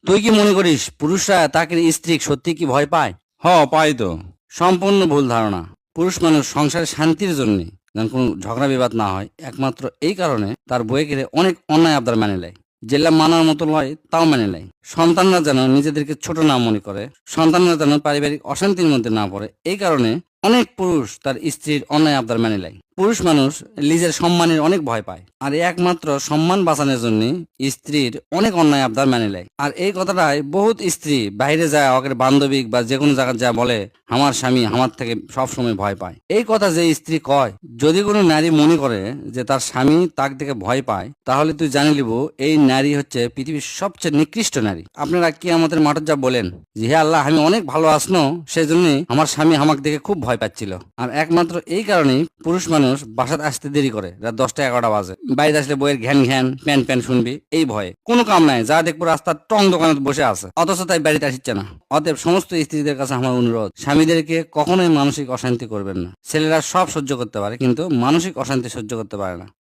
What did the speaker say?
তুই কি মনে করিস পুরুষরা তাকে স্ত্রী সত্যি কি ভয় পায়? পাই তো। সম্পূর্ণ ভুল ধারণা। পুরুষ মানুষ সংসারের শান্তির জন্য, যেন কোনো ঝগড়া বিবাদ না হয়, একমাত্র এই কারণে তার বউকে অনেক অন্যায় আবদার মেনে নেয়। যেগুলা মানার মতো নয় তাও মেনে নেয়। সন্তানরা যেন নিজেদেরকে ছোট না মনে করে, সন্তানরা যেন পারিবারিক অশান্তির মধ্যে না পড়ে, এই কারণে অনেক পুরুষ তার স্ত্রীর অন্যায় আবদার মেনে নেয়। পুরুষ মানুষ নিজের সম্মানের অনেক ভয় পায়, আর একমাত্র সম্মান বাঁচানোর জন্য স্ত্রীর অনেক অন্যায় আবদার মেনে নেয়। আর এই কথাটাই বহুত স্ত্রী বাইরে যায়, ওকে বান্ধবী বা যে কোনো জায়গায় যা বলে, আমার স্বামী আমার থেকে সবসময় ভয় পায়। এই কথা যে স্ত্রী কয়, যদি কোনো নারী মনে করে যে তার স্বামী তার থেকে ভয় পায়, তাহলে তুই জানি লিব এই নারী হচ্ছে পৃথিবীর সবচেয়ে নিকৃষ্ট নারী। আপনারা কি আমাদের মাঠের যা বলেন যে হে আল্লাহ, আমি অনেক ভালো আসনো, সেই জন্যই আমার স্বামী আমাকে দেখে খুব ভয় পাচ্ছিল। আর একমাত্র এই কারণেই পুরুষ মানুষ বাসাত আসতে দেরি করে, রাত 10টা 11টা বাজে। বাড়িতে আসলে বইয়ের ঘ্যান ঘ্যান প্যান প্যান শুনবি, এই ভয়ে কোনো কাম নাই, যা দেখবো রাস্তার টং দোকানে বসে আছে, অথচ তাই বাড়িতে আসছে না। অতএব সমস্ত স্ত্রীদের কাছে আমার অনুরোধ, স্বামীদেরকে কখনোই মানসিক অশান্তি করবেন না। ছেলেরা সব সহ্য করতে পারে, কিন্তু মানসিক অশান্তি সহ্য করতে পারে না।